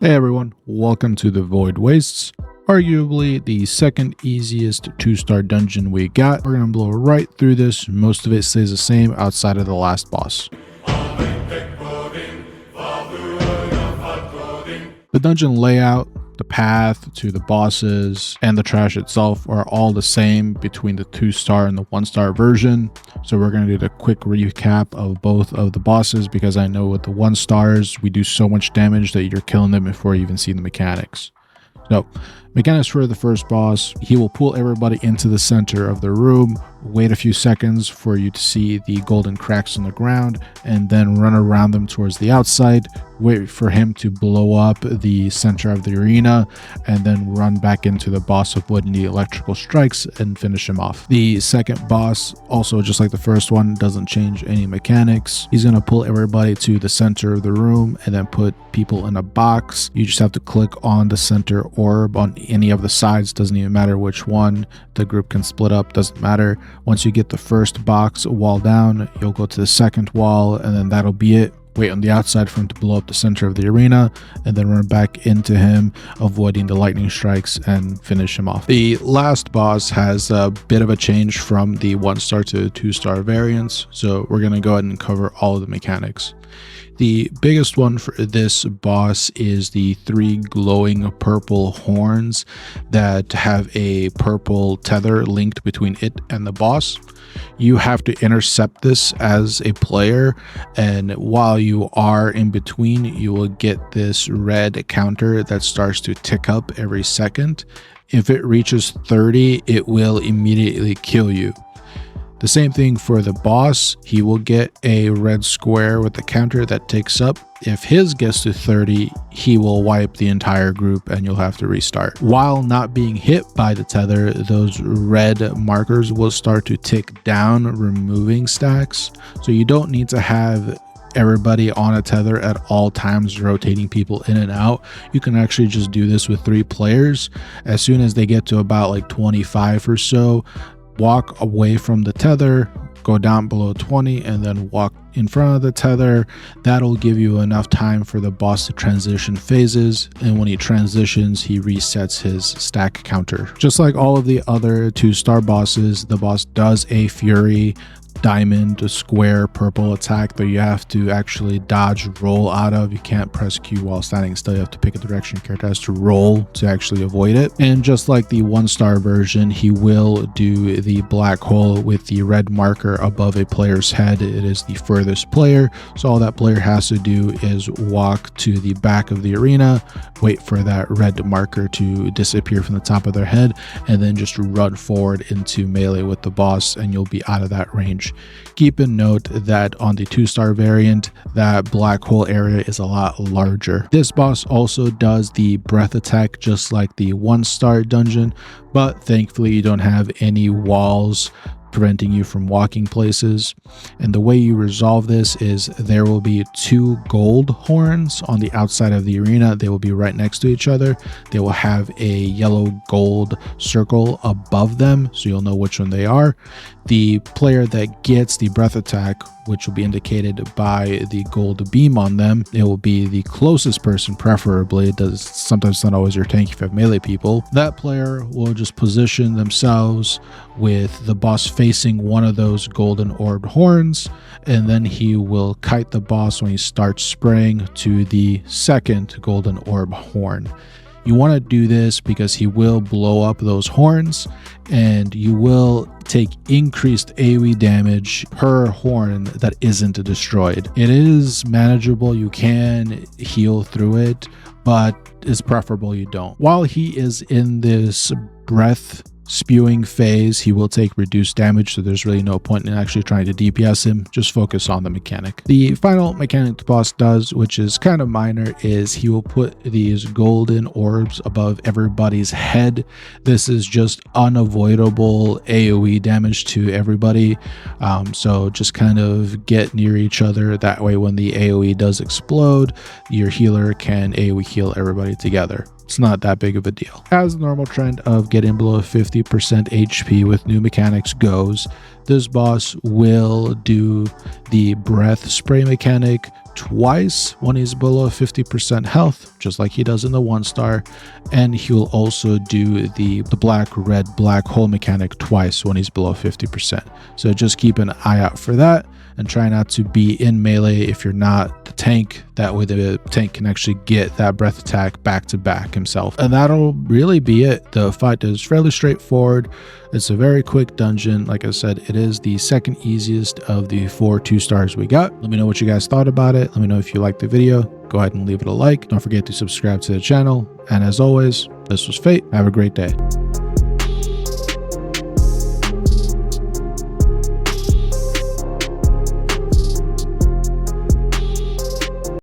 Hey everyone, welcome to the Voidwastes, arguably the second easiest 2-star dungeon we got. We're going to blow right through this. Most of it stays the same outside of the last boss. The dungeon layout, the path to the bosses, and the trash itself are all the same between the 2-star and the 1-star version. So we're going to do a quick recap of both of the bosses because I know with the 1-stars, we do so much damage that you're killing them before you even see the mechanics. So, mechanics for the first boss, he will pull everybody into the center of the room, wait a few seconds for you to see the golden cracks on the ground, and then run around them towards the outside, wait for him to blow up the center of the arena, and then run back into the boss, avoiding the electrical strikes and finish him off. The second boss, also just like the first one, doesn't change any mechanics. He's going to pull everybody to the center of the room and then put people in a box. You just have to click on the center orb on any of the sides, doesn't even matter which one. The group can split up, doesn't matter. Once you get the first box wall down, you'll go to the second wall, and then that'll be it. Wait on the outside for him to blow up the center of the arena, and then run back into him, avoiding the lightning strikes, and finish him off. The last boss has a bit of a change from the 1-star to 2-star variants, so we're going to go ahead and cover all of the mechanics. The biggest one for this boss is the 3 glowing purple horns that have a purple tether linked between it and the boss. You have to intercept this as a player, and while you are in between, you will get this red counter that starts to tick up every second. If it reaches 30, it will immediately kill you. The same thing for the boss. He will get a red square with the counter that ticks up. If his gets to 30, he will wipe the entire group and you'll have to restart. While not being hit by the tether, those red markers will start to tick down, removing stacks. So you don't need to have everybody on a tether at all times, rotating people in and out. You can actually just do this with 3 players. As soon as they get to about like 25 or so, walk away from the tether, go down below 20, and then walk in front of the tether. That'll give you enough time for the boss to transition phases, and when he transitions, he resets his stack counter. Just like all of the other 2-star bosses, the boss does a fury diamond square purple attack that you have to actually dodge roll out of. You can't press Q while standing still. You have to pick a direction. Your character has to roll to actually avoid it. And just like the 1-star version, he will do the black hole with the red marker above a player's head. It is the furthest player, so all that player has to do is walk to the back of the arena, wait for that red marker to disappear from the top of their head, and then just run forward into melee with the boss, and you'll be out of that range. Keep in note that on the 2-star variant, that black hole area is a lot larger. This boss also does the breath attack just like the 1-star dungeon, but thankfully you don't have any walls preventing you from walking places. And the way you resolve this is there will be 2 gold horns on the outside of the arena. They will be right next to each other. They will have a yellow gold circle above them, so you'll know which one they are. The player that gets the breath attack, which will be indicated by the gold beam on them, it will be the closest person, preferably. It does sometimes not always your tank if you have melee people. That player will just position themselves with the boss facing one of those golden orbed horns, and then he will kite the boss when he starts spraying to the second golden orb horn. You want to do this because he will blow up those horns, and you will take increased AoE damage per horn that isn't destroyed. It is manageable. You can heal through it, but it's preferable you don't. While he is in this breath spewing phase, he will take reduced damage, so there's really no point in actually trying to DPS him. Just focus on the mechanic. The final mechanic the boss does, which is kind of minor, is he will put these golden orbs above everybody's head. This is just unavoidable AoE damage to everybody, so just kind of get near each other. That way when the AoE does explode, your healer can AoE heal everybody together. It's not that big of a deal. As the normal trend of getting below 50% HP with new mechanics goes, this boss will do the breath spray mechanic twice when he's below 50% health, just like he does in the 1-star, and he will also do the black red black hole mechanic twice when he's below 50%. So just keep an eye out for that, and try not to be in melee if you're not the tank. That way the tank can actually get that breath attack back to back himself. And that'll really be it. The fight is fairly straightforward. It's a very quick dungeon. Like I said, it is the second easiest of the 4 2-stars we got. Let me know what you guys thought about it. Let me know if you liked the video. Go ahead and leave it a like. Don't forget to subscribe to the channel. And as always, this was Fate. Have a great day.